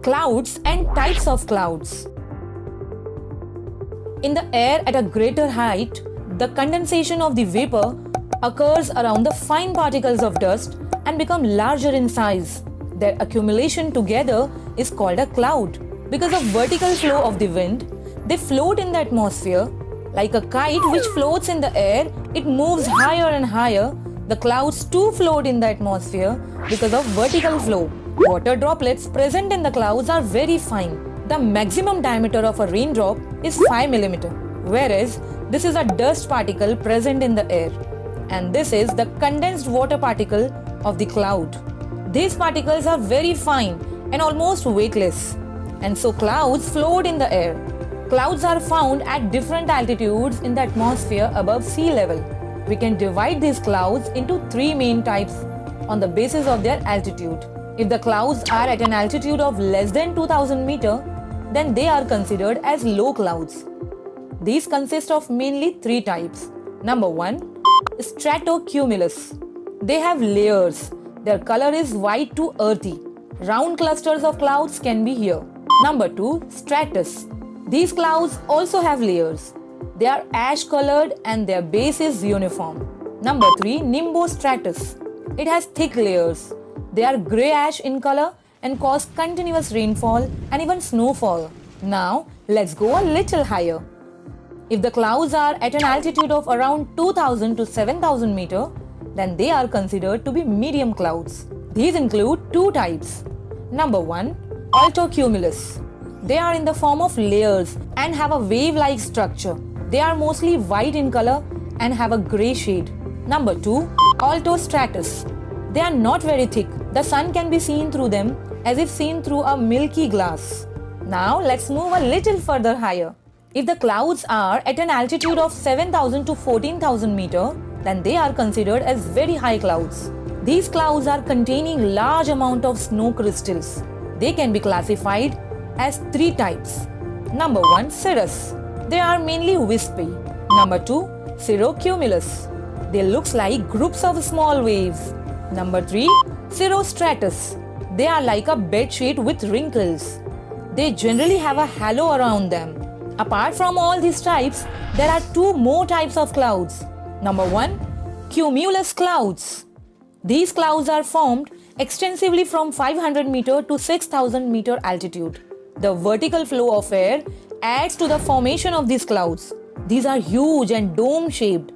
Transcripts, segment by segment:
Clouds and types of clouds. In the air at a greater height, the condensation of the vapor occurs around the fine particles of dust and become larger in size. Their accumulation together is called a cloud. Because of vertical flow of the wind, they float in the atmosphere. Like a kite which floats in the air, it moves higher and higher. The clouds too float in the atmosphere because of vertical flow. Water droplets present in the clouds are very fine. The maximum diameter of a raindrop is 5 mm, whereas this is a dust particle present in the air. And this is the condensed water particle of the cloud. These particles are very fine and almost weightless, and so clouds float in the air. Clouds are found at different altitudes in the atmosphere above sea level. We can divide these clouds into three main types on the basis of their altitude. If the clouds are at an altitude of less than 2000 meters, then they are considered as low clouds. These consist of mainly three types. Number 1, stratocumulus. They have layers. Their color is white to earthy. Round clusters of clouds can be here. Number 2, stratus. These clouds also have layers. They are ash colored and their base is uniform. Number 3, nimbostratus. It has thick layers. They are grey ash in color and cause continuous rainfall and even snowfall. Now, let's go a little higher. If the clouds are at an altitude of around 2000 to 7000 meters, then they are considered to be medium clouds. These include two types. Number 1, altocumulus. They are in the form of layers and have a wave-like structure. They are mostly white in color and have a grey shade. Number 2, altostratus. They are not very thick. The sun can be seen through them as if seen through a milky glass. Now let's move a little further higher. If the clouds are at an altitude of 7000 to 14000 meters, then they are considered as very high clouds. These clouds are containing large amount of snow crystals. They can be classified as three types. Number 1, cirrus. They are mainly wispy. Number 2, cirrocumulus. They look like groups of small waves. Number 3, cirrostratus. They are like a bed sheet with wrinkles. They generally have a halo around them. Apart from all these types, there are two more types of clouds. Number 1, cumulus clouds. These clouds are formed extensively from 500 meter to 6000 meter altitude. The vertical flow of air adds to the formation of these clouds. These are huge and dome-shaped.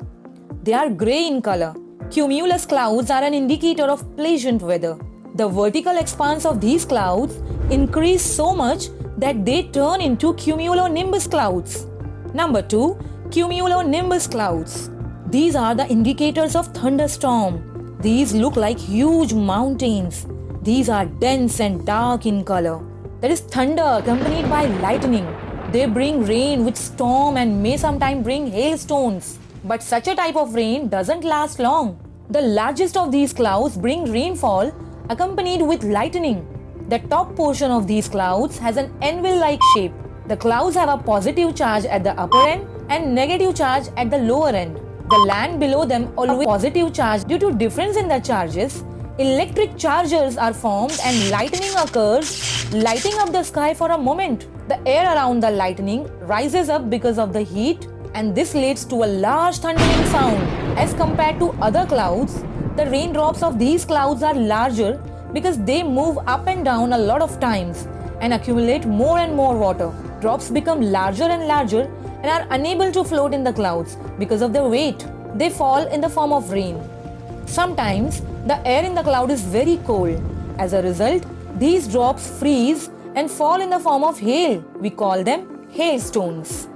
They are grey in color. Cumulus clouds are an indicator of pleasant weather. The vertical expanse of these clouds increase so much that they turn into cumulonimbus clouds. Number 2, cumulonimbus clouds. These are the indicators of thunderstorm. These look like huge mountains. These are dense and dark in color. There is thunder accompanied by lightning. They bring rain with storm and may sometimes bring hailstones. But such a type of rain doesn't last long. The largest of these clouds bring rainfall accompanied with lightning. The top portion of these clouds has an anvil-like shape. The clouds have a positive charge at the upper end and negative charge at the lower end. The land below them always positive charge. Due to difference in the charges, electric charges are formed and lightning occurs, lighting up the sky for a moment. The air around the lightning rises up because of the heat, and this leads to a large thundering sound. As compared to other clouds, the raindrops of these clouds are larger because they move up and down a lot of times and accumulate more and more water. Drops become larger and larger and are unable to float in the clouds because of their weight. They fall in the form of rain. Sometimes the air in the cloud is very cold. As a result, these drops freeze and fall in the form of hail. We call them hailstones.